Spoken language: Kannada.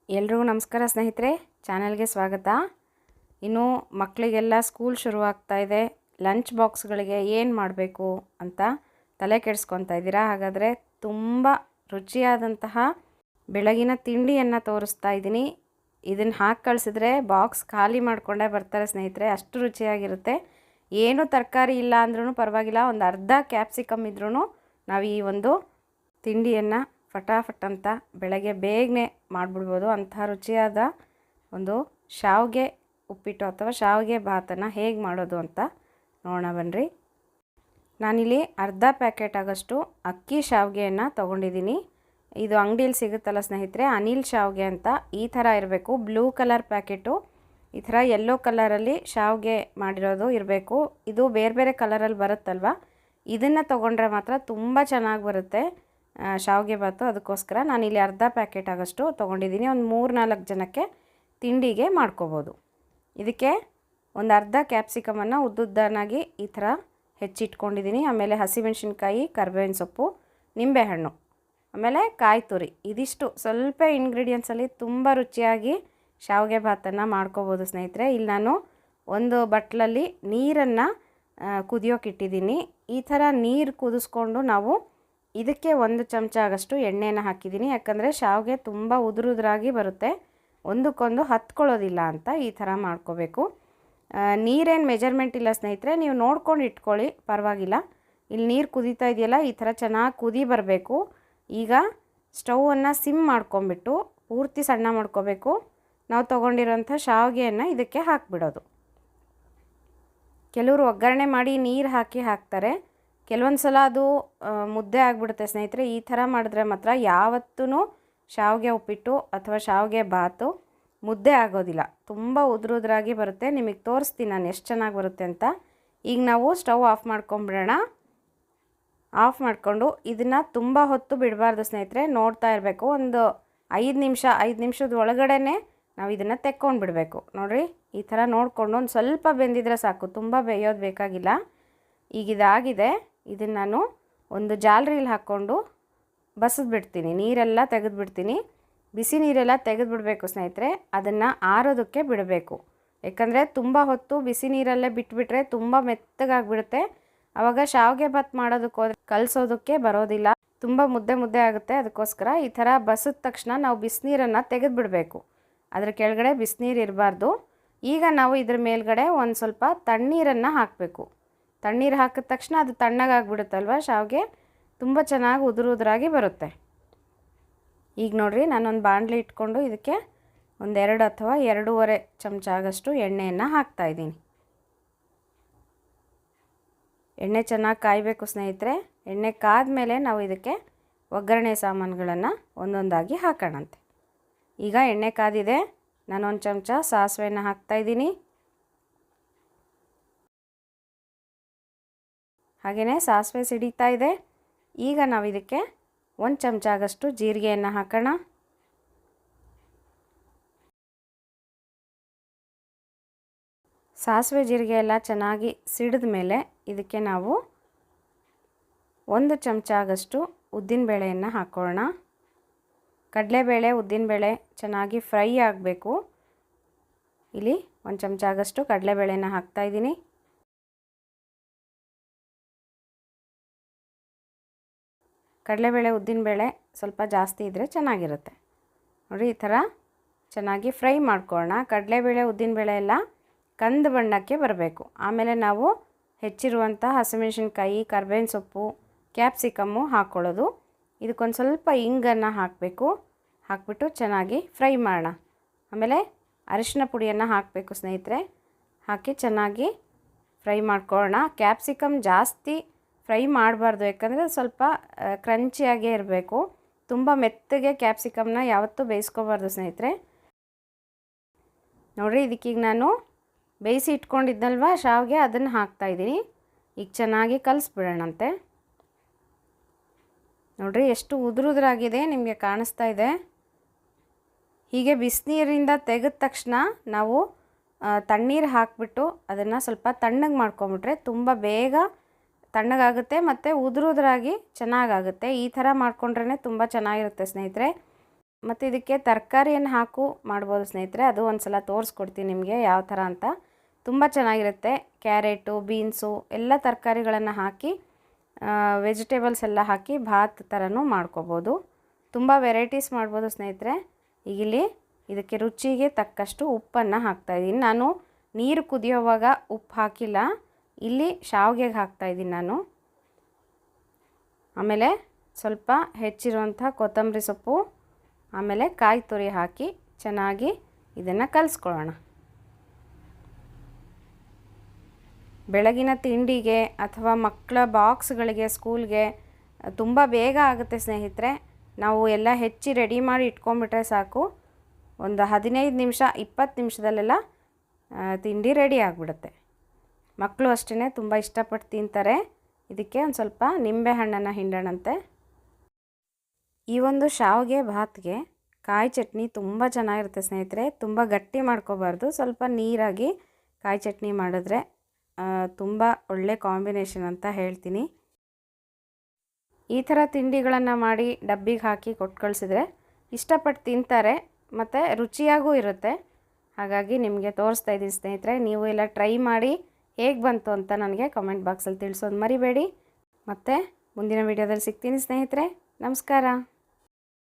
ಎಲ್ರಿಗೂ ನಮಸ್ಕಾರ ಸ್ನೇಹಿತರೆ, ಚಾನಲ್ಗೆ ಸ್ವಾಗತ. ಇನ್ನು ಮಕ್ಕಳಿಗೆಲ್ಲ ಸ್ಕೂಲ್ ಶುರುವಾಗ್ತಾ ಇದೆ. ಲಂಚ್ ಬಾಕ್ಸ್ಗಳಿಗೆ ಏನು ಮಾಡಬೇಕು ಅಂತ ತಲೆ ಕೆಡಿಸ್ಕೊತಾ ಇದ್ದೀರಾ. ಹಾಗಾದರೆ ತುಂಬ ರುಚಿಯಾದಂತಹ ಬೆಳಗಿನ ತಿಂಡಿಯನ್ನು ತೋರಿಸ್ತಾ ಇದ್ದೀನಿ. ಇದನ್ನು ಹಾಕಿ ಕಳಿಸಿದ್ರೆ ಬಾಕ್ಸ್ ಖಾಲಿ ಮಾಡಿಕೊಂಡೇ ಬರ್ತಾರೆ ಸ್ನೇಹಿತರೆ, ಅಷ್ಟು ರುಚಿಯಾಗಿರುತ್ತೆ. ಏನು ತರಕಾರಿ ಇಲ್ಲ ಅಂದ್ರೂ ಪರವಾಗಿಲ್ಲ, ಒಂದು ಅರ್ಧ ಕ್ಯಾಪ್ಸಿಕಮ್ ಇದ್ರೂ ನಾವು ಈ ಒಂದು ತಿಂಡಿಯನ್ನು ಫಟಾಫಟ್ ಅಂತ ಬೆಳಗ್ಗೆ ಬೇಗನೆ ಮಾಡಿಬಿಡ್ಬೋದು. ಅಂಥ ರುಚಿಯಾದ ಒಂದು ಶಾವಿಗೆ ಉಪ್ಪಿಟ್ಟು ಅಥವಾ ಶಾವಿಗೆ ಭಾತನ್ನು ಹೇಗೆ ಮಾಡೋದು ಅಂತ ನೋಡೋಣ ಬನ್ನಿರಿ. ನಾನಿಲ್ಲಿ ಅರ್ಧ ಪ್ಯಾಕೆಟ್ ಆಗೋಷ್ಟು ಅಕ್ಕಿ ಶಾವಿಗೆಯನ್ನು ತೊಗೊಂಡಿದ್ದೀನಿ. ಇದು ಅಂಗಡಿಯಲ್ಲಿ ಸಿಗುತ್ತಲ್ಲ ಸ್ನೇಹಿತರೆ, ಅನಿಲ್ ಶಾವಿಗೆ ಅಂತ. ಈ ಥರ ಇರಬೇಕು, ಬ್ಲೂ ಕಲರ್ ಪ್ಯಾಕೆಟು. ಈ ಥರ ಯೆಲ್ಲೋ ಕಲರಲ್ಲಿ ಶಾವಿಗೆ ಮಾಡಿರೋದು ಇರಬೇಕು. ಇದು ಬೇರೆ ಬೇರೆ ಕಲರಲ್ಲಿ ಬರುತ್ತಲ್ವ, ಇದನ್ನು ತೊಗೊಂಡ್ರೆ ಮಾತ್ರ ತುಂಬ ಚೆನ್ನಾಗಿ ಬರುತ್ತೆ ಶಾವಿಗೆ ಭಾತು. ಅದಕ್ಕೋಸ್ಕರ ನಾನಿಲ್ಲಿ ಅರ್ಧ ಪ್ಯಾಕೆಟ್ ಆಗೋಷ್ಟು ತೊಗೊಂಡಿದ್ದೀನಿ. ಒಂದು 3-4 ಜನಕ್ಕೆ ತಿಂಡಿಗೆ ಮಾಡ್ಕೋಬೋದು. ಇದಕ್ಕೆ ಒಂದು ಅರ್ಧ ಕ್ಯಾಪ್ಸಿಕಮನ್ನು ಉದ್ದುದ್ದನಾಗಿ ಈ ಥರ ಹೆಚ್ಚಿಟ್ಕೊಂಡಿದ್ದೀನಿ. ಆಮೇಲೆ ಹಸಿಮೆಣಸಿನ್ಕಾಯಿ, ಕರಿಬೇವಿನ ಸೊಪ್ಪು, ನಿಂಬೆಹಣ್ಣು, ಆಮೇಲೆ ಕಾಯಿ ತುರಿ. ಇದಿಷ್ಟು ಸ್ವಲ್ಪ ಇಂಗ್ರೀಡಿಯೆಂಟ್ಸಲ್ಲಿ ತುಂಬ ರುಚಿಯಾಗಿ ಶಾವಿಗೆ ಭಾತನ್ನು ಮಾಡ್ಕೋಬೋದು ಸ್ನೇಹಿತರೆ. ಇಲ್ಲಿ ನಾನು ಒಂದು ಬಟ್ಲಲ್ಲಿ ನೀರನ್ನು ಕುದಿಯೋಕ್ಕಿಟ್ಟಿದ್ದೀನಿ. ಈ ಥರ ನೀರು ಕುದಿಸ್ಕೊಂಡು ನಾವು ಇದಕ್ಕೆ 1 ಚಮಚ ಆಗೋಷ್ಟು ಎಣ್ಣೆನ ಹಾಕಿದ್ದೀನಿ. ಯಾಕಂದರೆ ಶಾವಿಗೆ ತುಂಬ ಉದುರುದ್ರಾಗಿ ಬರುತ್ತೆ, ಒಂದಕ್ಕೊಂದು ಹತ್ಕೊಳ್ಳೋದಿಲ್ಲ ಅಂತ ಈ ಥರ ಮಾಡ್ಕೋಬೇಕು. ನೀರೇನು ಮೆಜರ್ಮೆಂಟ್ ಇಲ್ಲ ಸ್ನೇಹಿತರೆ, ನೀವು ನೋಡ್ಕೊಂಡು ಇಟ್ಕೊಳ್ಳಿ, ಪರವಾಗಿಲ್ಲ. ಇಲ್ಲಿ ನೀರು ಕುದೀತಾ ಇದೆಯಲ್ಲ, ಈ ಥರ ಚೆನ್ನಾಗಿ ಕುದಿ ಬರಬೇಕು. ಈಗ ಸ್ಟವನ್ನು ಸಿಮ್ ಮಾಡ್ಕೊಂಬಿಟ್ಟು ಪೂರ್ತಿ ಸಣ್ಣ ಮಾಡ್ಕೋಬೇಕು. ನಾವು ತೊಗೊಂಡಿರೋಂಥ ಶಾವಿಗೆಯನ್ನು ಇದಕ್ಕೆ ಹಾಕಿಬಿಡೋದು. ಕೆಲವರು ಒಗ್ಗರಣೆ ಮಾಡಿ ನೀರು ಹಾಕ್ತಾರೆ. ಕೆಲವೊಂದು ಸಲ ಅದು ಮುದ್ದೆ ಆಗಿಬಿಡುತ್ತೆ ಸ್ನೇಹಿತರೆ. ಈ ಥರ ಮಾಡಿದ್ರೆ ಮಾತ್ರ ಯಾವತ್ತೂ ಶಾವಿಗೆ ಉಪ್ಪಿಟ್ಟು ಅಥವಾ ಶಾವಿಗೆ ಭಾತು ಮುದ್ದೆ ಆಗೋದಿಲ್ಲ, ತುಂಬ ಉದುರುದ್ರಾಗಿ ಬರುತ್ತೆ. ನಿಮಗೆ ತೋರಿಸ್ತೀನಿ ನಾನು ಎಷ್ಟು ಚೆನ್ನಾಗಿ ಬರುತ್ತೆ ಅಂತ. ಈಗ ನಾವು ಸ್ಟವ್ ಆಫ್ ಮಾಡ್ಕೊಂಬಿಡೋಣ. ಆಫ್ ಮಾಡಿಕೊಂಡು ಇದನ್ನು ತುಂಬ ಹೊತ್ತು ಬಿಡಬಾರ್ದು ಸ್ನೇಹಿತರೆ, ನೋಡ್ತಾ ಇರಬೇಕು. ಒಂದು 5 ನಿಮಿಷದ ಒಳಗಡೆ ನಾವು ಇದನ್ನು ತೆಕ್ಕೊಂಡು ಬಿಡಬೇಕು. ನೋಡಿರಿ, ಈ ಥರ ನೋಡಿಕೊಂಡು ಒಂದು ಸ್ವಲ್ಪ ಬೆಂದಿದ್ರೆ ಸಾಕು, ತುಂಬ ಬೇಯೋದು ಬೇಕಾಗಿಲ್ಲ. ಈಗ ಇದಾಗಿದೆ. ಇದನ್ನು ನಾನು ಒಂದು ಜಾಲರಿಲಿ ಹಾಕ್ಕೊಂಡು ಬಸಿದ್ಬಿಡ್ತೀನಿ, ನೀರೆಲ್ಲ ತೆಗೆದುಬಿಡ್ತೀನಿ. ಬಿಸಿ ನೀರೆಲ್ಲ ತೆಗೆದುಬಿಡಬೇಕು ಸ್ನೇಹಿತರೆ. ಅದನ್ನು ಆರೋದಕ್ಕೆ ಬಿಡಬೇಕು. ಯಾಕಂದರೆ ತುಂಬ ಹೊತ್ತು ಬಿಸಿ ನೀರಲ್ಲೇ ಬಿಟ್ಬಿಟ್ರೆ ತುಂಬ ಮೆತ್ತಗಾಗಿಬಿಡುತ್ತೆ. ಆವಾಗ ಶಾವಿಗೆ ಭಾತ್ ಮಾಡೋದಕ್ಕೆ ಹೋದರೆ ಕಲಸೋದಕ್ಕೆ ಬರೋದಿಲ್ಲ, ತುಂಬ ಮುದ್ದೆ ಆಗುತ್ತೆ. ಅದಕ್ಕೋಸ್ಕರ ಈ ಥರ ಬಸಿದ ತಕ್ಷಣ ನಾವು ಬಿಸಿನೀರನ್ನು ತೆಗೆದುಬಿಡಬೇಕು. ಅದರ ಕೆಳಗಡೆ ಬಿಸಿನೀರು ಇರಬಾರ್ದು. ಈಗ ನಾವು ಇದ್ರ ಮೇಲ್ಗಡೆ ಒಂದು ಸ್ವಲ್ಪ ತಣ್ಣೀರನ್ನು ಹಾಕಬೇಕು. ತಣ್ಣೀರು ಹಾಕಿದ ತಕ್ಷಣ ಅದು ತಣ್ಣಗಾಗ್ಬಿಡುತ್ತಲ್ವ, ಶಾವಿಗೆ ತುಂಬ ಚೆನ್ನಾಗಿ ಉದುರಾಗಿ ಬರುತ್ತೆ. ಈಗ ನೋಡಿರಿ, ನಾನೊಂದು ಬಾಣಲಿ ಇಟ್ಕೊಂಡು ಇದಕ್ಕೆ 1-2 ಅಥವಾ 2.5 ಚಮಚ ಆಗೋಷ್ಟು ಎಣ್ಣೆಯನ್ನು ಹಾಕ್ತಾಯಿದ್ದೀನಿ. ಎಣ್ಣೆ ಚೆನ್ನಾಗಿ ಕಾಯಬೇಕು ಸ್ನೇಹಿತರೆ. ಎಣ್ಣೆ ಕಾದ ಮೇಲೆ ನಾವು ಇದಕ್ಕೆ ಒಗ್ಗರಣೆ ಸಾಮಾನುಗಳನ್ನು ಒಂದೊಂದಾಗಿ ಹಾಕೋಣಂತೆ. ಈಗ ಎಣ್ಣೆ ಕಾದಿದೆ. ನಾನು 1 ಚಮಚ ಸಾಸಿವೆಯನ್ನು ಹಾಕ್ತಾಯಿದ್ದೀನಿ. ಹಾಗೆಯೇ ಸಾಸಿವೆ ಸಿಡಿತಾ ಇದೆ. ಈಗ ನಾವು ಇದಕ್ಕೆ 1 ಚಮಚ ಆಗೋಷ್ಟು ಜೀರಿಗೆಯನ್ನು ಹಾಕೋಣ. ಸಾಸಿವೆ ಜೀರಿಗೆ ಎಲ್ಲ ಚೆನ್ನಾಗಿ ಸಿಡಿದ ಮೇಲೆ ಇದಕ್ಕೆ ನಾವು 1 ಚಮಚ ಆಗೋಷ್ಟು ಉದ್ದಿನಬೇಳೆಯನ್ನು ಹಾಕೋಣ. ಕಡಲೆಬೇಳೆ, ಉದ್ದಿನಬೇಳೆ ಚೆನ್ನಾಗಿ ಫ್ರೈ ಆಗಬೇಕು. ಇಲ್ಲಿ 1 ಚಮಚ ಆಗೋಷ್ಟು ಕಡಲೆಬೇಳೆಯನ್ನು ಹಾಕ್ತಾಯಿದ್ದೀನಿ. ಕಡಲೆಬೇಳೆ, ಉದ್ದಿನಬೇಳೆ ಸ್ವಲ್ಪ ಜಾಸ್ತಿ ಇದ್ದರೆ ಚೆನ್ನಾಗಿರುತ್ತೆ. ನೋಡಿ, ಈ ಥರ ಚೆನ್ನಾಗಿ ಫ್ರೈ ಮಾಡ್ಕೊಳ್ಳೋಣ. ಕಡಲೆಬೇಳೆ, ಉದ್ದಿನಬೇಳೆ ಎಲ್ಲ ಕಂದು ಬಣ್ಣಕ್ಕೆ ಬರಬೇಕು. ಆಮೇಲೆ ನಾವು ಹೆಚ್ಚಿರುವಂಥ ಹಸಿಮೆಣಸಿನ್ಕಾಯಿ, ಕರಿಬೇವಿನ ಸೊಪ್ಪು, ಕ್ಯಾಪ್ಸಿಕಮ್ಮು ಹಾಕ್ಕೊಳ್ಳೋದು. ಇದಕ್ಕೊಂದು ಸ್ವಲ್ಪ ಇಂಗನ್ನು ಹಾಕಬೇಕು. ಹಾಕಿಬಿಟ್ಟು ಚೆನ್ನಾಗಿ ಫ್ರೈ ಮಾಡೋಣ. ಆಮೇಲೆ ಅರಿಶಿನ ಪುಡಿಯನ್ನು ಹಾಕಬೇಕು ಸ್ನೇಹಿತರೆ. ಹಾಕಿ ಚೆನ್ನಾಗಿ ಫ್ರೈ ಮಾಡ್ಕೊಳ್ಳೋಣ. ಕ್ಯಾಪ್ಸಿಕಮ್ ಜಾಸ್ತಿ ಫ್ರೈ ಮಾಡಬಾರ್ದು, ಯಾಕಂದರೆ ಸ್ವಲ್ಪ ಕ್ರಂಚಿಯಾಗೇ ಇರಬೇಕು. ತುಂಬ ಮೆತ್ತಗೆ ಕ್ಯಾಪ್ಸಿಕಮ್ನ ಯಾವತ್ತೂ ಬೇಯಿಸ್ಕೋಬಾರ್ದು ಸ್ನೇಹಿತರೆ. ನೋಡಿರಿ, ಇದಕ್ಕೀಗ ನಾನು ಬೇಯಿಸಿ ಇಟ್ಕೊಂಡಿದ್ದಲ್ವ ಶಾವಿಗೆ, ಅದನ್ನು ಹಾಕ್ತಾಯಿದ್ದೀನಿ. ಈಗ ಚೆನ್ನಾಗಿ ಕಲಿಸ್ಬಿಡೋಣಂತೆ. ನೋಡಿರಿ, ಎಷ್ಟು ಉದುರಾಗಿದೆ, ನಿಮಗೆ ಕಾಣಿಸ್ತಾ ಇದೆ. ಹೀಗೆ ಬಿಸಿನೀರಿಂದ ತೆಗೆದ ತಕ್ಷಣ ನಾವು ತಣ್ಣೀರು ಹಾಕಿಬಿಟ್ಟು ಅದನ್ನು ಸ್ವಲ್ಪ ತಣ್ಣಗೆ ಮಾಡ್ಕೊಂಬಿಟ್ರೆ ತುಂಬ ಬೇಗ ತಣ್ಣಗಾಗುತ್ತೆ ಮತ್ತು ಉದುರಾಗಿ ಚೆನ್ನಾಗಾಗುತ್ತೆ. ಈ ಥರ ಮಾಡ್ಕೊಂಡ್ರೇ ತುಂಬ ಚೆನ್ನಾಗಿರುತ್ತೆ ಸ್ನೇಹಿತರೆ. ಮತ್ತು ಇದಕ್ಕೆ ತರಕಾರಿಯನ್ನು ಹಾಕು ಮಾಡ್ಬೋದು ಸ್ನೇಹಿತರೆ. ಅದು ಒಂದು ಸಲ ತೋರಿಸ್ಕೊಡ್ತೀನಿ ನಿಮಗೆ ಯಾವ ಥರ ಅಂತ. ತುಂಬ ಚೆನ್ನಾಗಿರುತ್ತೆ. ಕ್ಯಾರೆಟು, ಬೀನ್ಸು ಎಲ್ಲ ತರಕಾರಿಗಳನ್ನು ಹಾಕಿ ವೆಜಿಟೇಬಲ್ಸ್ ಎಲ್ಲ ಹಾಕಿ ಭಾತ್ ಥರನೂ ಮಾಡ್ಕೋಬೋದು. ತುಂಬ ವೆರೈಟೀಸ್ ಮಾಡ್ಬೋದು ಸ್ನೇಹಿತರೆ. ಈಗ ಇಲ್ಲಿ ಇದಕ್ಕೆ ರುಚಿಗೆ ತಕ್ಕಷ್ಟು ಉಪ್ಪನ್ನು ಹಾಕ್ತಾಯಿದ್ದೀನಿ. ನಾನು ನೀರು ಕುದಿಯೋವಾಗ ಉಪ್ಪು ಹಾಕಿಲ್ಲ, ಇಲ್ಲಿ ಶಾವಿಗೆಗೆ ಹಾಕ್ತಾಯಿದ್ದೀನಿ ನಾನು. ಆಮೇಲೆ ಸ್ವಲ್ಪ ಹೆಚ್ಚಿರುವಂಥ ಕೊತ್ತಂಬರಿ ಸೊಪ್ಪು, ಆಮೇಲೆ ಕಾಯಿ ತುರಿ ಹಾಕಿ ಚೆನ್ನಾಗಿ ಇದನ್ನು ಕಲಿಸ್ಕೊಳ್ಳೋಣ. ಬೆಳಗಿನ ತಿಂಡಿಗೆ ಅಥವಾ ಮಕ್ಕಳ ಬಾಕ್ಸ್ಗಳಿಗೆ, ಸ್ಕೂಲ್ಗೆ ತುಂಬ ಬೇಗ ಆಗುತ್ತೆ ಸ್ನೇಹಿತರೆ. ನಾವು ಎಲ್ಲ ಹೆಚ್ಚಿ ರೆಡಿ ಮಾಡಿ ಇಟ್ಕೊಂಡ್ಬಿಟ್ರೆ ಸಾಕು, ಒಂದು 15 ನಿಮಿಷ 20 ನಿಮಿಷದಲ್ಲೆಲ್ಲ ತಿಂಡಿ ರೆಡಿ ಆಗಿಬಿಡುತ್ತೆ. ಮಕ್ಕಳು ಅಷ್ಟೇ ತುಂಬ ಇಷ್ಟಪಟ್ಟು ತಿಂತಾರೆ. ಇದಕ್ಕೆ ಒಂದು ಸ್ವಲ್ಪ ನಿಂಬೆ ಹಣ್ಣನ್ನು ಹಿಂಡೋಣಂತೆ. ಈ ಒಂದು ಶಾವಿಗೆ ಭಾತ್ಗೆ ಕಾಯಿ ಚಟ್ನಿ ತುಂಬ ಚೆನ್ನಾಗಿರುತ್ತೆ ಸ್ನೇಹಿತರೆ. ತುಂಬ ಗಟ್ಟಿ ಮಾಡ್ಕೋಬಾರ್ದು, ಸ್ವಲ್ಪ ನೀರಾಗಿ ಕಾಯಿ ಚಟ್ನಿ ಮಾಡಿದ್ರೆ ತುಂಬ ಒಳ್ಳೆ ಕಾಂಬಿನೇಷನ್ ಅಂತ ಹೇಳ್ತೀನಿ. ಈ ಥರ ತಿಂಡಿಗಳನ್ನು ಮಾಡಿ ಡಬ್ಬಿಗೆ ಹಾಕಿ ಕೊಟ್ಟು ಕಳಿಸಿದ್ರೆ ಇಷ್ಟಪಟ್ಟು ತಿಂತಾರೆ ಮತ್ತು ರುಚಿಯಾಗೂ ಇರುತ್ತೆ. ಹಾಗಾಗಿ ನಿಮಗೆ ತೋರಿಸ್ತಾ ಇದ್ದೀನಿ ಸ್ನೇಹಿತರೆ. ನೀವು ಎಲ್ಲ ಟ್ರೈ ಮಾಡಿ ಹೇಗೆ ಬಂತು ಅಂತ ನನಗೆ ಕಮೆಂಟ್ ಬಾಕ್ಸಲ್ಲಿ ತಿಳಿಸೋದು ಮರಿಬೇಡಿ. ಮತ್ತು ಮುಂದಿನ ವಿಡಿಯೋದಲ್ಲಿ ಸಿಗ್ತೀನಿ ಸ್ನೇಹಿತರೆ. ನಮಸ್ಕಾರ.